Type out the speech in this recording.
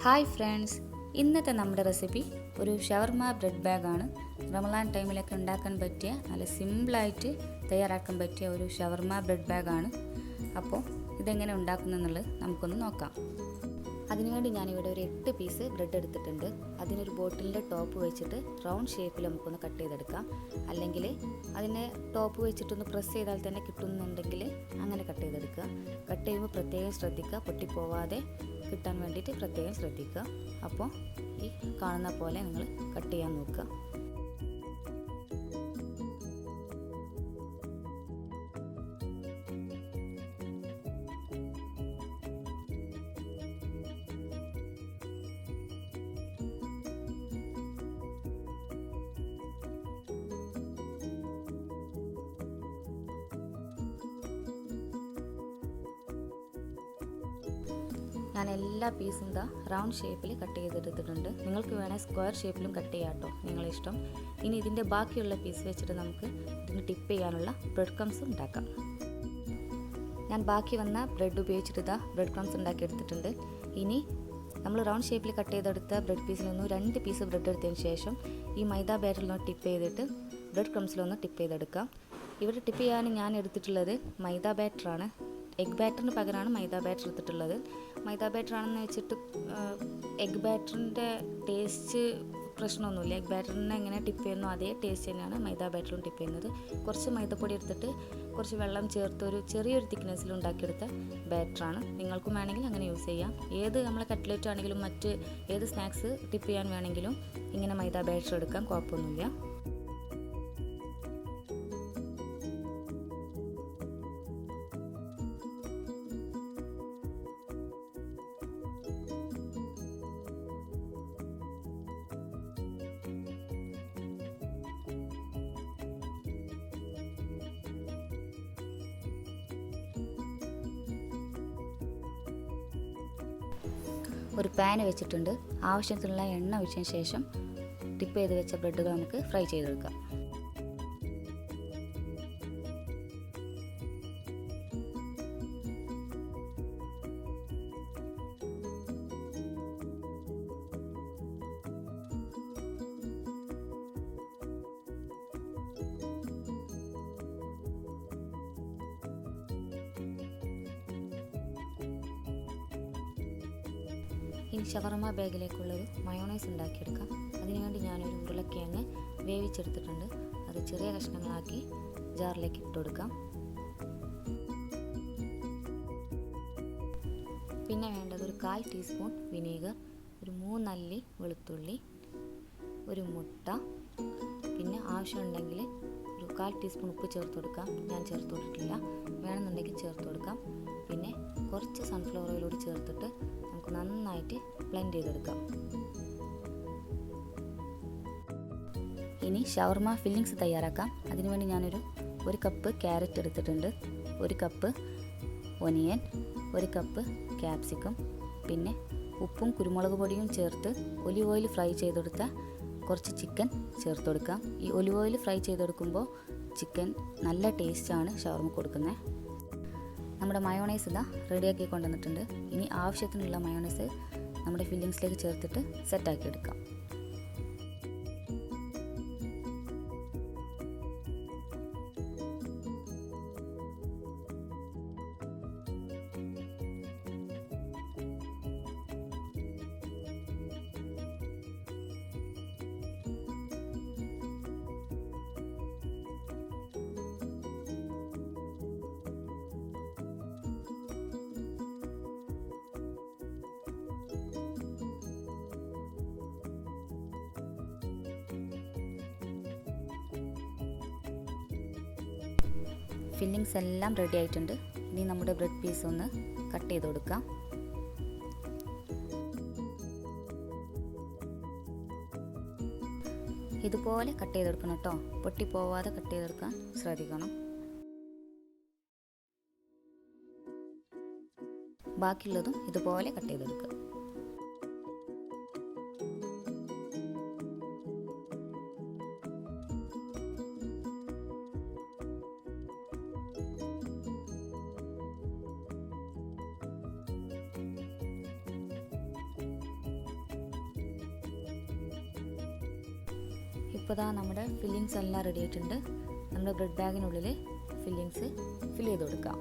Hi friends, ഇന്നത്തെ നമ്മുടെ recipe ഒരു ഷവർമ ബ്രെഡ് ബാഗാണ്. റമദാൻ ടൈമിലൊക്കെ ഉണ്ടാക്കാൻ പറ്റിയ നല്ല സിമ്പിളായിട്ട് തയ്യാറാക്കാൻ പറ്റിയ ഒരു ഷവർമ ബ്രെഡ് ബാഗാണ്. അപ്പോൾ ഇതെങ്ങനെ ഉണ്ടാക്കുന്നതെന്നുള്ളത് നമുക്കൊന്ന് നോക്കാം. അതിനുവേണ്ടി ഞാനിവിടെ ഒരു 8 പീസ് ബ്രെഡ് എടുത്തിട്ടുണ്ട്. അതിനൊരു ബോട്ടിലിൻ്റെ ടോപ്പ് വെച്ചിട്ട് റൗണ്ട് ഷേപ്പിൽ നമുക്കൊന്ന് കട്ട് ചെയ്തെടുക്കാം. അല്ലെങ്കിൽ അതിനെ ടോപ്പ് വെച്ചിട്ടൊന്ന് പ്രസ് ചെയ്താൽ തന്നെ കിട്ടുന്നുണ്ടെങ്കിൽ അങ്ങനെ കട്ട് ചെയ്തെടുക്കുക. കട്ട് ചെയ്യുമ്പോൾ പ്രത്യേകം ശ്രദ്ധിക്കുക, പൊട്ടിപ്പോവാതെ കിട്ടാൻ വേണ്ടിയിട്ട് പ്രത്യേകം ശ്രദ്ധിക്കുക. അപ്പോൾ ഈ കാണുന്ന പോലെ നിങ്ങൾ കട്ട് ചെയ്യാൻ നോക്കുക. ഞാൻ എല്ലാ പീസും റൗണ്ട് ഷേപ്പിൽ കട്ട് ചെയ്തെടുത്തിട്ടുണ്ട്. നിങ്ങൾക്ക് വേണേൽ സ്ക്വയർ ഷേപ്പിലും കട്ട് ചെയ്യാം കേട്ടോ, നിങ്ങളിഷ്ടം. ഇനി ഇതിൻ്റെ ബാക്കിയുള്ള പീസ് വെച്ചിട്ട് നമുക്ക് ഇതിന് ടിപ്പ് ചെയ്യാനുള്ള ബ്രെഡ് ക്രംസ് ഉണ്ടാക്കാം. ഞാൻ ബാക്കി വന്ന ബ്രെഡ് ഉപയോഗിച്ചിട്ട് ബ്രെഡ് ക്രംസ് ഉണ്ടാക്കി എടുത്തിട്ടുണ്ട്. ഇനി നമ്മൾ റൗണ്ട് ഷേപ്പിൽ കട്ട് ചെയ്തെടുത്ത ബ്രെഡ് പീസിലൊന്ന് 2 പീസ് ബ്രെഡ് എടുത്തതിന് ശേഷം ഈ മൈദ ബാറ്ററിലൊന്ന് ടിപ്പ് ചെയ്തിട്ട് ബ്രെഡ് ക്രംസിലൊന്ന് ടിപ്പ് ചെയ്തെടുക്കാം. ഇവിടെ ടിപ്പ് ചെയ്യാൻ ഞാൻ എടുത്തിട്ടുള്ളത് മൈദ ബാറ്ററാണ്. എഗ് ബാറ്ററിന് പകരമാണ് മൈദ ബാറ്റർ എടുത്തിട്ടുള്ളത്. മൈദ ബാറ്റർ ആണെന്ന് വെച്ചിട്ട് എഗ് ബാറ്ററിൻ്റെ ടേസ്റ്റ് പ്രശ്നമൊന്നുമില്ല. എഗ് ബാറ്ററിനെ എങ്ങനെ ടിപ്പ് ചെയ്യുന്നു അതേ ടേസ്റ്റ് തന്നെയാണ് മൈദ ബാറ്ററും ടിപ്പ് ചെയ്യുന്നത്. കുറച്ച് മൈദപ്പൊടി എടുത്തിട്ട് കുറച്ച് വെള്ളം ചേർത്ത് ഒരു ചെറിയൊരു തിക്നെസ്സിൽ ഉണ്ടാക്കിയെടുത്ത ബാറ്ററാണ്. നിങ്ങൾക്കും വേണമെങ്കിൽ അങ്ങനെ യൂസ് ചെയ്യാം. ഏത് നമ്മളെ കട്ട്ലറ്റ് ആണെങ്കിലും മറ്റ് ഏത് സ്നാക്സ് ടിപ്പ് ചെയ്യാൻ വേണമെങ്കിലും ഇങ്ങനെ മൈദ ബാറ്റർ എടുക്കാം, കുഴപ്പമൊന്നുമില്ല. ഒരു പാൻ വെച്ചിട്ടുണ്ട്. ആവശ്യത്തിനുള്ള എണ്ണ ഒഴിച്ചതിന് ശേഷം ടിപ്പ് ചെയ്ത് വെച്ച ബ്രെഡുകൾ നമുക്ക് ഫ്രൈ ചെയ്തെടുക്കാം. ഇനി ഷവർമ ബാഗിലേക്കുള്ളൊരു മയോണൈസ് ഉണ്ടാക്കിയെടുക്കാം. അതിനുവേണ്ടി ഞാനൊരു ഉരുളക്കിഴങ്ങ് വേവിച്ചെടുത്തിട്ടുണ്ട്. അത് ചെറിയ കഷ്ണങ്ങളാക്കി ജാറിലേക്ക് ഇട്ട് കൊടുക്കാം. പിന്നെ വേണ്ടത് ഒരു 1/4 ടീസ്പൂൺ വിനീഗർ, ഒരു 3 അല്ലി വെളുത്തുള്ളി, ഒരു മുട്ട, പിന്നെ ആവശ്യമുണ്ടെങ്കിൽ ഒരു 1/4 ടീസ്പൂൺ ഉപ്പ് ചേർത്ത് കൊടുക്കാം. ഞാൻ ചേർത്ത് കൊടുത്തിട്ടില്ല, വേണമെന്നുണ്ടെങ്കിൽ ചേർത്ത് കൊടുക്കാം. പിന്നെ കുറച്ച് സൺഫ്ലവർ ഓയിൽ കൂടി ചേർത്തിട്ട് നമുക്ക് നന്നായിട്ട് ബ്ലെൻഡ് ചെയ്തെടുക്കാം. ഇനി ഷവർമ ഫില്ലിങ്സ് തയ്യാറാക്കാം. അതിനുവേണ്ടി ഞാനൊരു 1 കപ്പ് ക്യാരറ്റ് എടുത്തിട്ടുണ്ട്, 1 കപ്പ് ഒനിയൻ, 1 കപ്പ് ക്യാപ്സിക്കം, പിന്നെ ഉപ്പും കുരുമുളക് പൊടിയും ചേർത്ത് ഒലിവ് ഓയിൽ ഫ്രൈ ചെയ്തെടുത്ത കുറച്ച് ചിക്കൻ ചേർത്ത് കൊടുക്കാം. ഈ ഒലിവ് ഓയിൽ ഫ്രൈ ചെയ്തെടുക്കുമ്പോൾ ചിക്കൻ നല്ല ടേസ്റ്റാണ് ഷവർമ കൊടുക്കുന്നത്. നമ്മുടെ മയോണൈസ് റെഡിയാക്കി കൊണ്ടുവന്നിട്ടുണ്ട്. ഇനി ആവശ്യത്തിനുള്ള മയോണൈസ് നമ്മുടെ ഫില്ലിങ്സിലേക്ക് ചേർത്തിട്ട് സെറ്റാക്കി എടുക്കാം. ഫില്ലിങ്സ് എല്ലാം റെഡി ആയിട്ടുണ്ട്. ഇനി നമ്മുടെ ബ്രെഡ് പീസ് ഒന്ന് കട്ട് ചെയ്ത് കൊടുക്കാം. ഇതുപോലെ കട്ട് ചെയ്തെടുക്കണം കേട്ടോ, പൊട്ടിപ്പോവാതെ കട്ട് ചെയ്തെടുക്കാൻ ശ്രദ്ധിക്കണം. ബാക്കിയുള്ളതും ഇതുപോലെ കട്ട് ചെയ്തെടുക്കുക. ഇപ്പോൾ ദാ നമ്മുടെ ഫില്ലിങ്സ് എല്ലാം റെഡി ആയിട്ടുണ്ട്. നമ്മുടെ ബ്രെഡ് ബാഗിനുള്ളിൽ ഫില്ലിങ്സ് ഫിൽ ചെയ്ത് കൊടുക്കാം.